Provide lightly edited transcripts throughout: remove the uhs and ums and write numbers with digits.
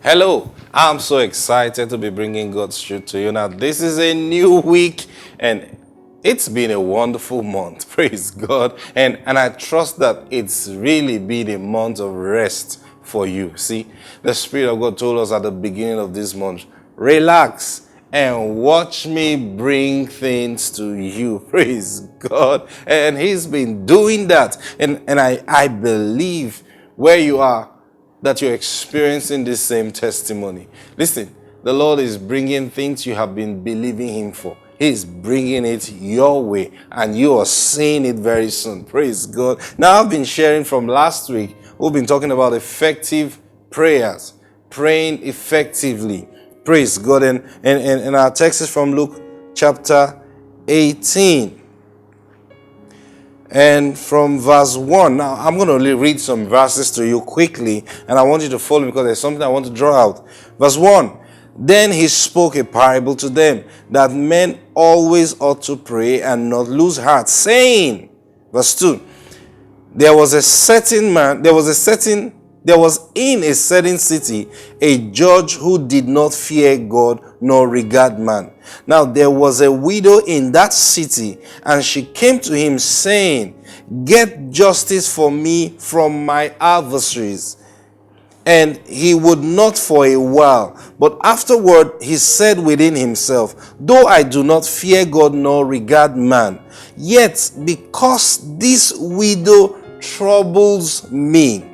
Hello, I'm so excited to be bringing God's truth to you. Now, this is a new week and it's been a wonderful month. Praise God. And I trust that it's really been a month of rest for you. See, the Spirit of God told us at the beginning of this month, relax and watch me bring things to you. Praise God. And He's been doing that. And I believe where you are, that you're experiencing this same testimony. Listen, the Lord is bringing things you have been believing Him for. He's bringing it your way, and you are seeing it very soon. Praise God. Now, I've been sharing from last week. We've been talking about effective prayers, praying effectively. Praise God. And our text is from Luke chapter 18. And from verse 1, now I'm going to read some verses to you quickly, and I want you to follow because there's something I want to draw out. Verse 1, then he spoke a parable to them, that men always ought to pray and not lose heart, saying, verse 2, there was in a certain city a judge who did not fear God nor regard man. Now there was a widow in that city, and she came to him saying, get justice for me from my adversaries. And he would not for a while. But afterward he said within himself, though I do not fear God nor regard man, yet because this widow troubles me,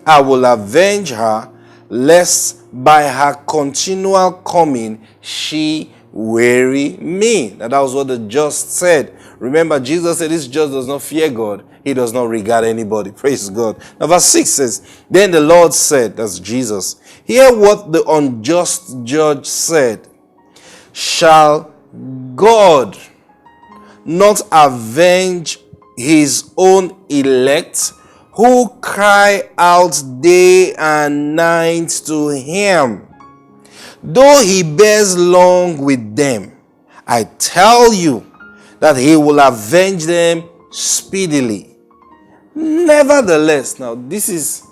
I will avenge her, lest by her continual coming she weary me. Now that was what the just said. Remember, Jesus said this judge does not fear God. He does not regard anybody. Praise God. Now verse 6 says, then the Lord said, that's Jesus, hear what the unjust judge said. Shall God not avenge his own elect, who cry out day and night to him, though he bears long with them? I tell you that he will avenge them speedily. Nevertheless, now this is,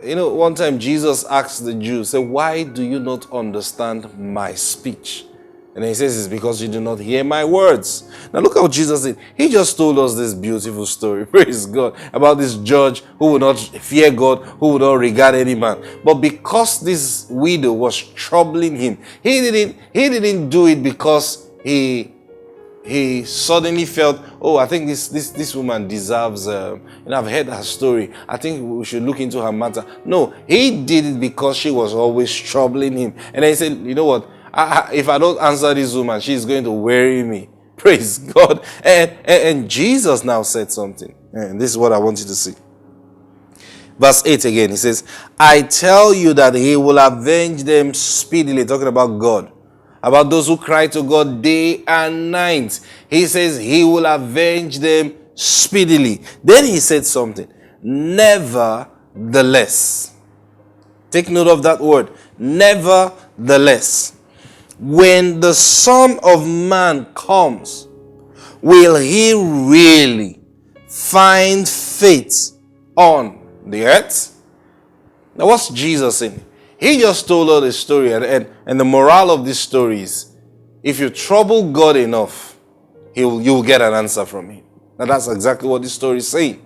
one time Jesus asked the Jews, say, why do you not understand my speech? And he says, it's because you do not hear my words. Now look how Jesus did. He just told us this beautiful story, praise God, about this judge who would not fear God, who would not regard any man. But because this widow was troubling him, he didn't do it because he suddenly felt, oh, I think this woman deserves, I've heard her story. I think we should look into her matter. No, he did it because she was always troubling him. And then he said, you know what? If I don't answer this woman, she's going to weary me. Praise God. And Jesus now said something. And this is what I want you to see. Verse 8 again, he says, I tell you that he will avenge them speedily. Talking about God. About those who cry to God day and night. He says he will avenge them speedily. Then he said something. Nevertheless. Take note of that word. Nevertheless. When the Son of Man comes, will he really find faith on the earth? Now what's Jesus saying? He just told us the story, and the moral of this story is, if you trouble God enough, you will get an answer from him. Now that's exactly what this story is saying.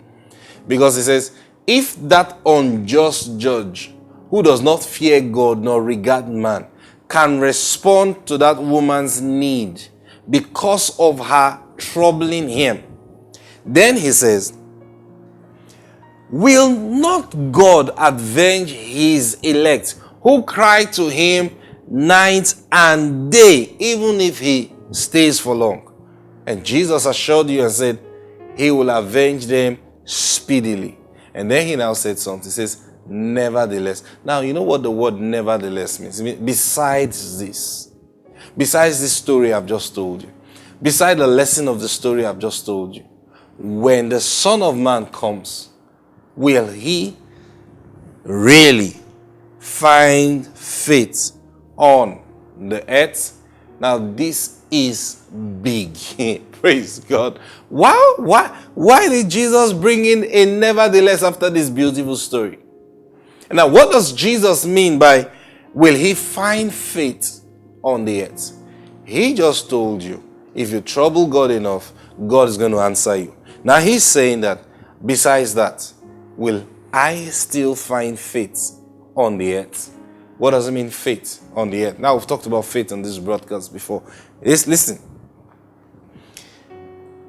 Because it says, if that unjust judge, who does not fear God nor regard man, can respond to that woman's need because of her troubling him, then he says, will not God avenge his elect, who cry to him night and day, even if he stays for long? And Jesus assured you and said, he will avenge them speedily. And then he now said something. He says, nevertheless. Now, you know what the word nevertheless means? It means besides this story I've just told you, beside the lesson of the story I've just told you, when the Son of Man comes, will he really find faith on the earth? Now, this is big. Praise God. Why did Jesus bring in a nevertheless after this beautiful story? Now, what does Jesus mean by will he find faith on the earth? He just told you, if you trouble God enough, God is going to answer you. Now he's saying that, besides that, will I still find faith on the earth? What does it mean, faith on the earth? Now, we've talked about faith on this broadcast before. Listen.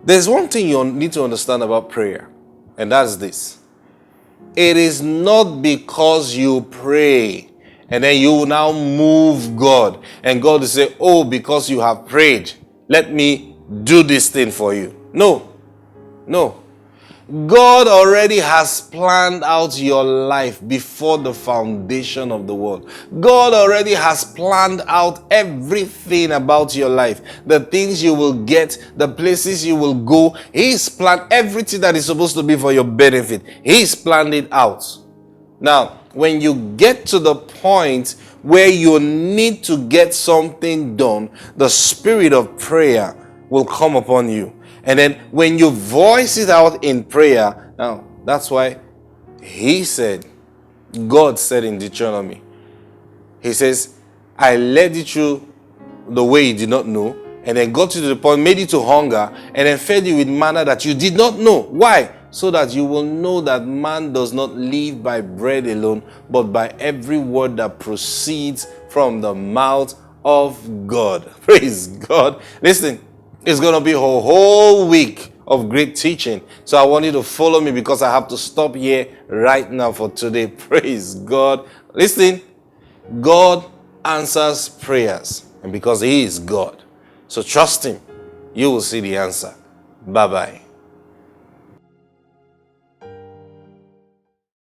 There's one thing you need to understand about prayer, and that's this. It is not because you pray and then you now move God, and God will say, oh, because you have prayed, let me do this thing for you. No. God already has planned out your life before the foundation of the world. God already has planned out everything about your life. The things you will get, the places you will go. He's planned everything that is supposed to be for your benefit. He's planned it out. Now, when you get to the point where you need to get something done, the spirit of prayer will come upon you. And then when you voice it out in prayer, now that's why God said in Deuteronomy, he says, I led you through the way you did not know, and then got you to the point, made you to hunger, and then fed you with manna that you did not know. Why? So that you will know that man does not live by bread alone, but by every word that proceeds from the mouth of God. Praise God. Listen. It's going to be a whole week of great teaching. So I want you to follow me because I have to stop here right now for today. Praise God. Listen, God answers prayers. And because he is God, so trust him, you will see the answer. Bye-bye.